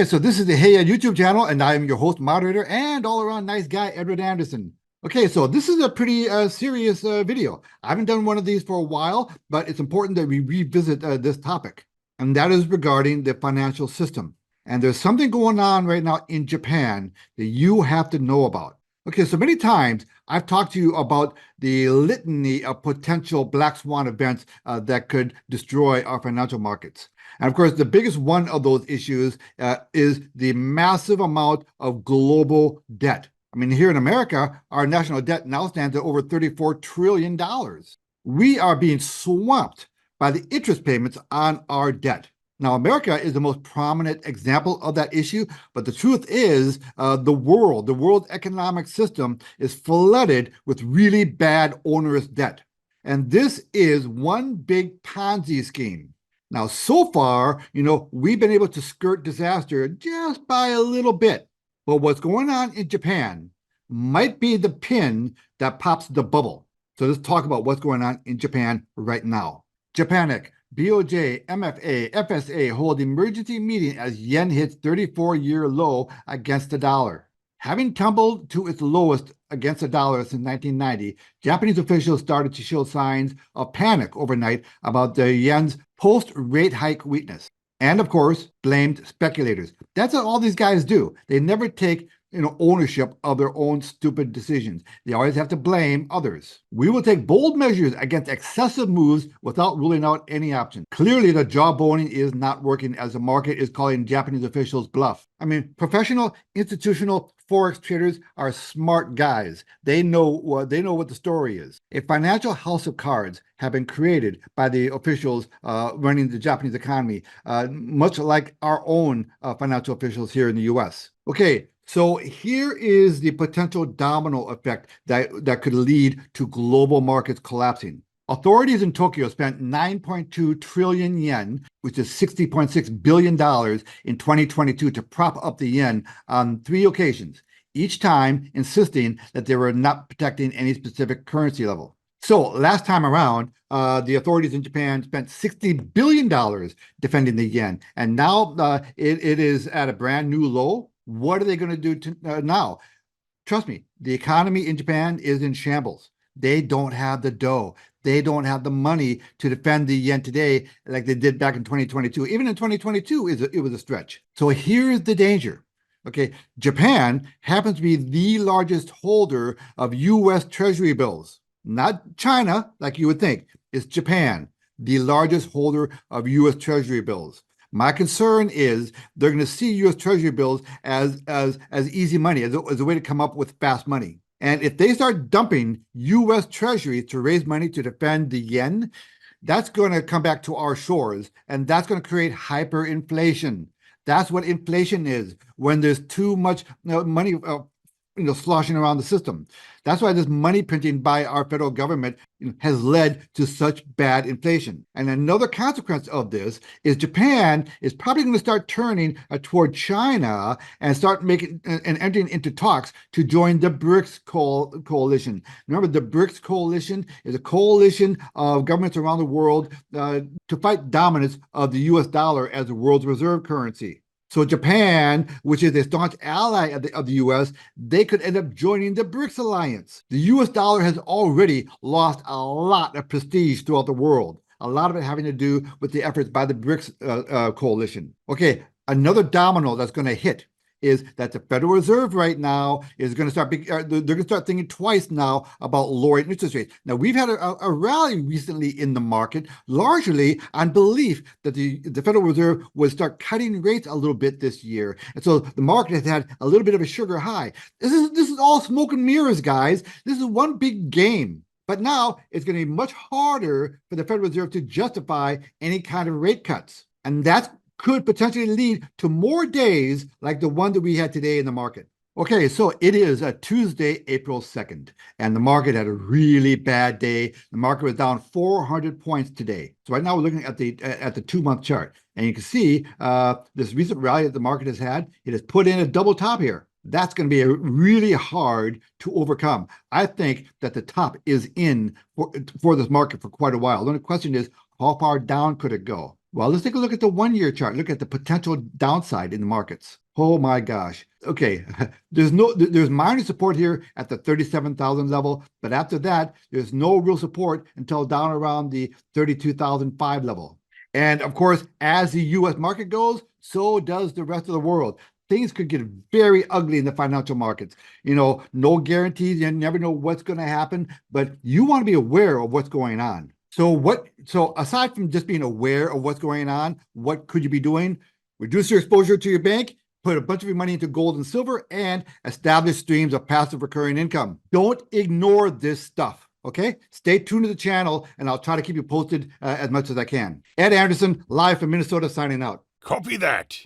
Okay, so this is the Hey Ed YouTube channel, and I am your host, moderator, and all-around nice guy, Edward Anderson. Okay, so this is a pretty serious video. I haven't done one of these for a while, but it's important that we revisit this topic, and that is regarding the financial system. And there's something going on right now in Japan that you have to know about. Okay, so many times I've talked to you about the litany of potential black swan events that could destroy our financial markets. And of course, the biggest one of those issues is the massive amount of global debt. I mean, here in America, our national debt now stands at over $34 trillion. We are being swamped by the interest payments on our debt. Now, America is the most prominent example of that issue, but the truth is the world economic system is flooded with really bad onerous debt. And this is one big Ponzi scheme. Now, so far, we've been able to skirt disaster just by a little bit. But what's going on in Japan might be the pin that pops the bubble. So let's talk about what's going on in Japan right now. Japanic, BOJ, MFA, FSA hold emergency meeting as yen hits 34-year low against the dollar. Having tumbled to its lowest against the dollar since 1990, Japanese officials started to show signs of panic overnight about the yen's post-rate hike weakness. And of course, blamed speculators. That's what all these guys do. They never take ownership of their own stupid decisions. They always have to blame others. We will take bold measures against excessive moves without ruling out any option. Clearly, the jawboning is not working as the market is calling Japanese officials bluff. I mean, professional, institutional Forex traders are smart guys. They know what the story is. A financial house of cards have been created by the officials running the Japanese economy, much like our own financial officials here in the US. Okay, so here is the potential domino effect that could lead to global markets collapsing. Authorities in Tokyo spent 9.2 trillion yen, which is $60.6 billion in 2022 to prop up the yen on 3 occasions, each time insisting that they were not protecting any specific currency level. So last time around, the authorities in Japan spent $60 billion defending the yen, and now it is at a brand new low. What are they going to do now? Trust me, the economy in Japan is in shambles. They don't have the dough. They don't have the money to defend the yen today like they did back in 2022. Even in 2022, it was a stretch. So here's the danger. Okay, Japan happens to be the largest holder of U.S. Treasury bills. Not China, like you would think. It's Japan, the largest holder of U.S. Treasury bills. My concern is they're going to see U.S. Treasury bills as easy money, as a way to come up with fast money. And if they start dumping U.S. Treasuries to raise money to defend the yen, that's going to come back to our shores, and that's going to create hyperinflation. That's what inflation is, when there's too much money sloshing around the system. That's why this money printing by our federal government has led to such bad inflation. And another consequence of this is Japan is probably going to start turning toward China and start making and entering into talks to join the BRICS coalition. Remember, the BRICS coalition is a coalition of governments around the world to fight dominance of the US dollar as the world's reserve currency. So Japan, which is a staunch ally of the U.S., they could end up joining the BRICS alliance. The U.S. dollar has already lost a lot of prestige throughout the world, a lot of it having to do with the efforts by the BRICS coalition. Okay, another domino that's going to hit is that the Federal Reserve right now is going to start, they're going to start thinking twice now about lowering interest rates. Now, we've had a rally recently in the market, largely on belief that the Federal Reserve would start cutting rates a little bit this year. And so the market has had a little bit of a sugar high. This is all smoke and mirrors, guys. This is one big game. But now it's going to be much harder for the Federal Reserve to justify any kind of rate cuts. And that's could potentially lead to more days like the one that we had today in the market. Okay, so it is a Tuesday, April 2nd, and the market had a really bad day. The market was down 400 points today. So right now we're looking at the 2-month chart, and you can see this recent rally that the market has had. It has put in a double top here. That's going to be really hard to overcome. I think that the top is in for this market for quite a while. The only question is, how far down could it go? Well, let's take a look at the 1 year chart. Look at the potential downside in the markets. Oh my gosh. Okay, there's minor support here at the 37,000 level, but after that, there's no real support until down around the 32,005 level. And of course, as the US market goes, so does the rest of the world. Things could get very ugly in the financial markets. No guarantees, you never know what's going to happen, but you want to be aware of what's going on. So aside from just being aware of what's going on, what could you be doing? Reduce your exposure to your bank, put a bunch of your money into gold and silver, and establish streams of passive recurring income. Don't ignore this stuff. Okay, stay tuned to the channel, and I'll try to keep you posted as much as I can. Ed Anderson, live from Minnesota, signing out. Copy that.